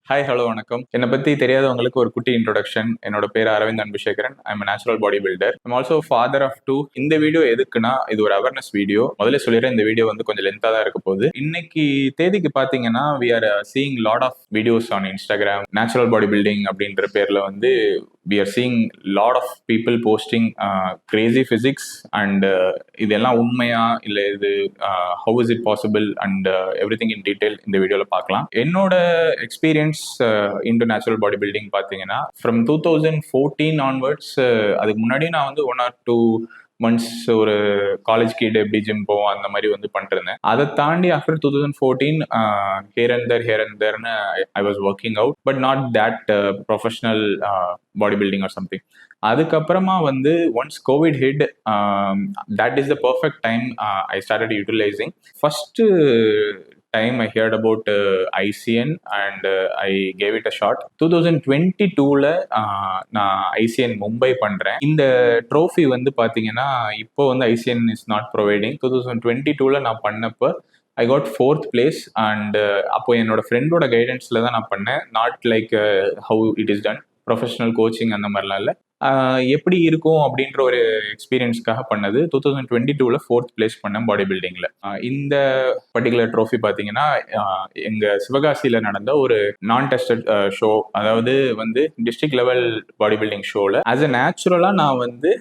Hi hello வணக்கம். என்னை பற்றி தெரியாதவங்களுக்கு ஒரு குட்டி இன்ட்ரோடக்ஷன். என்னோட பேர் Aravind Anbusekaran. I'm natural body builder. I'm also father of two. இந்த வீடியோ எதுக்குன்னா, இது ஒரு அவேர்னஸ் வீடியோ. முதல்ல சொல்லிடுறேன், இந்த வீடியோ வந்து கொஞ்சம் லென்த்தாக தான் இருக்க போகுது. இன்னைக்கு தேதிக்கு பார்த்தீங்கன்னா, we are seeing lot of videos on Instagram. Natural body building அப்படின்ற பேரில் வந்து we are seeing lot of people posting crazy physics and இதெல்லாம் உண்மையா இல்லை இது how is it possible and everything in detail இந்த வீடியோல பார்க்கலாம். என்னோட experience into natural body building பார்த்தீங்கன்னா ஃப்ரம் 2014 onwards. அதுக்கு முன்னாடி நான் வந்து 1 or 2 months ஒரு காலேஜ் கிட் எப்படி ஜிம் போவோம் அந்த மாதிரி வந்து பண்ணிருந்தேன். அதை தாண்டி ஆஃப்டர் 2014 ஹியர் அண்ட் தேர்னு I was working out, but not that professional body building or something. அதுக்கப்புறமா வந்து once Covid hit, that is the perfect time I started utilising. First time I heard about ICN and I gave it a shot. 2022ல நான் ICN Mumbai பண்றேன். இந்த trophy வந்து பாத்தீங்கன்னா இப்போ வந்து ICN is not providing. 2022ல நான் பண்ணப்ப I got 4th place and அப்போ என்னோட ஃப்ரெண்டோட கைடன்ஸ்ல தான் நான் பண்ணேன். Not like how it is done, professional coaching அந்த மாதிரிலாம் இல்லை. எப்படி இருக்கும் அப்படின்ற ஒரு எக்ஸ்பீரியன்ஸ்க்காக பண்ணது. 2022ல 4th place பண்ணேன் பாடி பில்டிங்ல. இந்த பர்டிகுலர் ட்ரோஃபி பார்த்தீங்கன்னா எங்க சிவகாசியில நடந்த ஒரு நான் டெஸ்டட் ஷோ, அதாவது வந்து டிஸ்ட்ரிக்ட் லெவல் பாடி பில்டிங் ஷோல ஆஸ் அ நேச்சுரலா நான் வந்து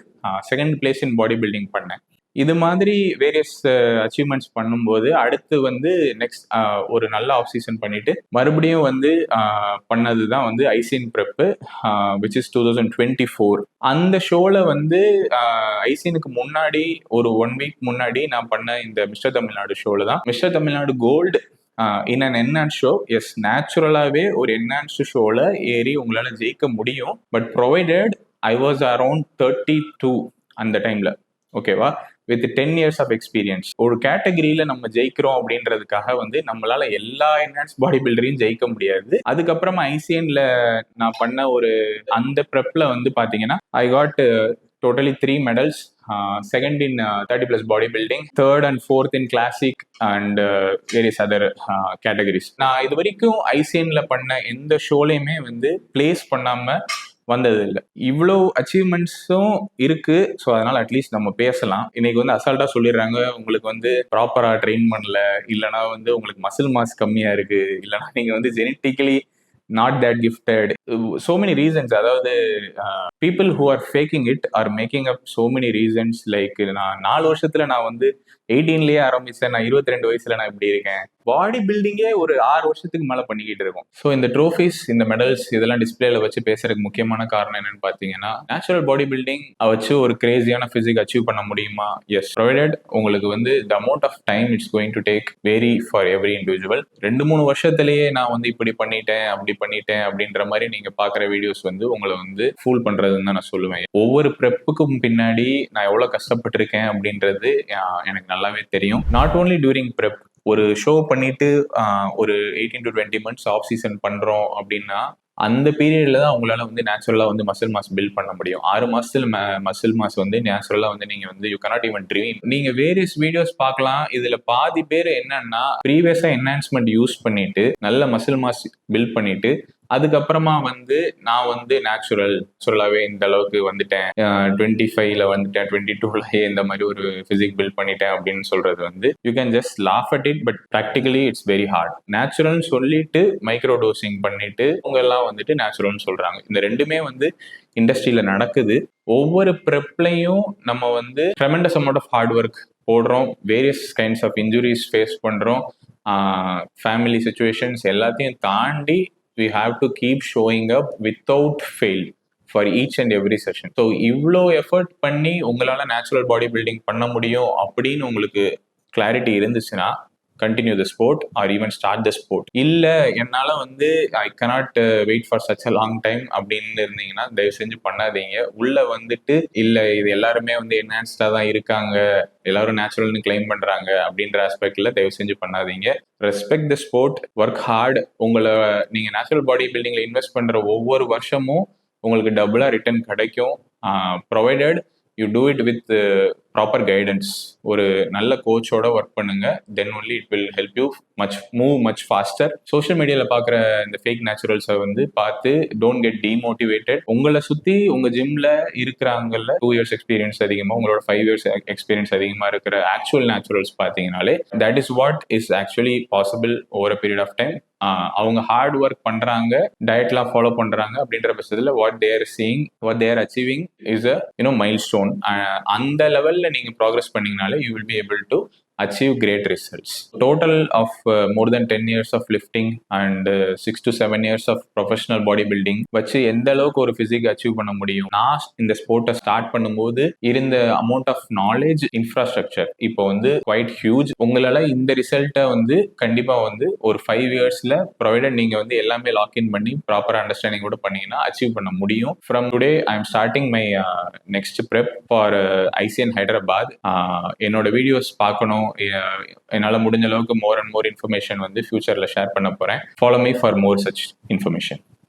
2nd place இன் பாடி பில்டிங் பண்ணேன். இது மாதிரி வேரியஸ் அச்சீவ்மெண்ட்ஸ் பண்ணும்போது அடுத்து வந்து நெக்ஸ்ட் ஒரு நல்ல ஆஃப் சீசன் பண்ணிட்டு மறுபடியும் வந்து பண்ணது தான் வந்து ஐசிஎன் ப்ரெப்பு, விச் இஸ் 2024. அந்த ஷோல வந்து ஐசிஎனுக்கு முன்னாடி ஒரு 1 week முன்னாடி நான் பண்ண இந்த மிஸ்டர் தமிழ்நாடு ஷோல தான் mister Tamil Nadu gold in an enhanced show. Yes, நேச்சுரலாகவே ஒரு என்ஹான்ஸ்டு ஷோல ஏறி உங்களால் ஜெயிக்க முடியும். But provided I was around 32 அந்த டைம்ல. ஓகேவா? With 10 years of experience. ஒரு கேட்டகரியில நம்ம ஜெயிக்கிறோம் அப்படின்றதுக்காக வந்து நம்மளால எல்லா என்ஹான்ஸ் பாடி பில்டரையும் ஜெயிக்க முடியாது. அதுக்கப்புறமா ஐசிஎன்ல நான் பண்ண ஒரு அந்த ப்ரெப்ல வந்து பாத்தீங்கன்னா I got totally 3 medals. 2nd in 30 plus bodybuilding, 3rd and 4th in classic and various other categories. நான் இது வரைக்கும் ஐசிஎன்ல பண்ண எந்த ஷோலையுமே வந்து பிளேஸ் பண்ணாம வந்தது இல்லை. இவ்வளோ அச்சீவ்மெண்ட்ஸும் இருக்கு. ஸோ அதனால அட்லீஸ்ட் நம்ம பேசலாம். இன்னைக்கு வந்து அசால்ட்டா சொல்லிடுறாங்க உங்களுக்கு வந்து ப்ராப்பரா ட்ரெயின் பண்ணல, இல்லைனா வந்து உங்களுக்கு மசில் மாஸ் கம்மியா இருக்கு, இல்லைனா நீங்க வந்து genetically not that gifted. So many reasons. அதாவது people who are faking it are making up so many reasons. Like நான் 4 வருஷத்துல நான் வந்து 18லயே ஆரம்பிச்சேன், நான் 22 வயசுல நான் இப்படி இருக்கேன். பாடி பில்டிங்கே ஒரு 6 வருஷத்துக்கு மேல பண்ணிக்கிட்டு இருக்கோம். ஸோ இந்த ட்ரோஃபிஸ், இந்த மெடல்ஸ் இதெல்லாம் டிஸ்பிளேல வச்சு பேசுறதுக்கு முக்கியமான காரணம் என்னன்னு பாத்தீங்கன்னா, நேச்சுரல் பாடி பில்டிங் வச்சு ஒரு கிரேசியான பிசிக் அச்சீவ் பண்ண முடியுமா? எஸ், ப்ரொவைடட் உங்களுக்கு வந்து the amount of time it's going to take vary for every individual. 2-3 வருஷத்துலயே நான் வந்து இப்படி பண்ணிட்டேன் அப்படி பண்ணிட்டேன் அப்படின்ற மாதிரி நீங்க பாக்குற வீடியோஸ் வந்து உங்களை வந்து ஃபூல் பண்றதுன்னு தான் நான் சொல்லுவேன். ஒவ்வொரு ப்ரெப்புக்கும் பின்னாடி நான் எவ்வளவு கஷ்டப்பட்டிருக்கேன் அப்படின்றது எனக்கு நல்லாவே தெரியும். நாட் ஓன்லி டியூரிங் ப்ரெப், ஒரு ஷோ பண்ணிட்டு ஒரு 18 to 20 months ஆஃப் சீசன் பண்றோம் அப்படின்னா அந்த பீரியட்ல தான் உங்களால வந்து நேச்சுரலா வந்து மசில் மாஸ் பில்ட் பண்ண முடியும். 6 மாசத்துல மசில் மாஸ் வந்து நேச்சுரலா வந்து நீங்க வந்து யூ கனாட் ஈவன் ட்ரீம். நீங்க வேரியஸ் வீடியோஸ் பார்க்கலாம். இதுல பாதி பேர் என்னன்னா ப்ரீவியஸா என்ஹான்ஸ்மெண்ட் யூஸ் பண்ணிட்டு நல்ல மசில் மாஸ் பில்ட் பண்ணிட்டு அதுக்கப்புறமா வந்து நான் வந்து நேச்சுரலாவே இந்த அளவுக்கு வந்துட்டேன், 25ல வந்துட்டேன், 22லயே இந்த மாதிரி ஒரு பிசிக் பில்ட் பண்ணிட்டேன் அப்படின்னு சொல்றது வந்து you can just laugh at it, but practically it's very hard. நேச்சுரல்னு சொல்லிட்டு மைக்ரோ டோசிங் பண்ணிட்டு அவங்க எல்லாம் வந்துட்டு நேச்சுரல்னு சொல்றாங்க. இந்த ரெண்டுமே வந்து இண்டஸ்ட்ரியில நடக்குது. ஒவ்வொரு ப்ரெப்லையும் நம்ம வந்து tremendous amount of hard work போடுறோம், various kinds of injuries face பண்றோம், ஃபேமிலி சுச்சுவேஷன்ஸ் எல்லாத்தையும் தாண்டி we have to keep showing up without fail for each and every session. So இவ்வளோ எஃபர்ட் பண்ணி உங்களால நேச்சுரல் பாடி பில்டிங் பண்ண முடியும் அப்படின்னு உங்களுக்கு கிளாரிட்டி இருந்துச்சுன்னா continue the sport or even start the sport. இல்லை என்னால் வந்து I cannot wait for such a long time அப்படின்னு இருந்தீங்கன்னா தயவு செஞ்சு பண்ணாதீங்க. உள்ள வந்துட்டு இல்லை இது எல்லாருமே வந்து என்ஹான்ஸ்டாக தான் இருக்காங்க, எல்லாரும் நேச்சுரல்னு கிளைம் பண்ணுறாங்க அப்படின்ற ஆஸ்பெக்டில் தயவு செஞ்சு பண்ணாதீங்க. Respect the sport, work hard. உங்களை நீங்கள் நேச்சுரல் பாடி பில்டிங்கில் இன்வெஸ்ட் பண்ணுற ஒவ்வொரு வருஷமும் உங்களுக்கு டபுளாக ரிட்டர்ன் கிடைக்கும், provided you do it with proper guidance, ஒரு நல்ல கோச்சோட ஒர்க் பண்ணுங்க. Then only it will help you much pastor. Social மீடியால பார்க்குற இந்த ஃபேக் நேச்சுரல்ஸை வந்து பார்த்து டோன்ட் கெட் டிமோட்டிவேட்டட். உங்களை சுற்றி உங்கள் ஜிம்ல இருக்கிறாங்கல்ல 2 இயர்ஸ் எக்ஸ்பீரியன்ஸ் அதிகமாக, உங்களோட 5 இயர்ஸ் எக்ஸ்பீரியன்ஸ் அதிகமாக இருக்கிற ஆக்சுவல் நேச்சுரல்ஸ் பார்த்தீங்கனாலே that is what is actually possible over a period of time. அவங்க ஹார்ட் ஒர்க் பண்றாங்க, டயட்லாம் ஃபாலோ பண்றாங்க அப்படின்ற பட்சத்தில் what they're seeing, what they're achieving is a milestone. அந்த லெவல்ல நீங்க ப்ராக்ரஸ் பண்ணீங்கனாலே you will be able to achieve great results. Total of more than 10 years of lifting and 6 to 7 years of professional bodybuilding வச்சு எந்த அளவுக்கு ஒரு physique achieve பண்ண முடியும். நான் இந்த ஸ்போர்ட்டை ஸ்டார்ட் பண்ணும்போது இருந்த அமௌண்ட் ஆஃப் நாலேஜ், இன்ஃப்ராஸ்ட்ரக்சர் இப்போ வந்து குவைட் ஹியூஜ். உங்களால இந்த ரிசல்ட்டை வந்து கண்டிப்பா வந்து ஒரு 5 இயர்ஸ்ல ப்ரொவைடட் நீங்க வந்து எல்லாமே லாக்இன் பண்ணி ப்ராப்பர் அண்டர்ஸ்டாண்டிங் கூட பண்ணீங்கன்னா அச்சீவ் பண்ண முடியும். From today I am starting my next prep for ICN Hyderabad. என்னோட வீடியோஸ் பார்க்கணும், என்னால் முடிஞ்ச அளவுக்கு மோர் அண்ட் மோர் இன்ஃபர்மேஷன் வந்து ஃபியூச்சரில் ஷேர் பண்ண போகிறேன். Follow me for more such information.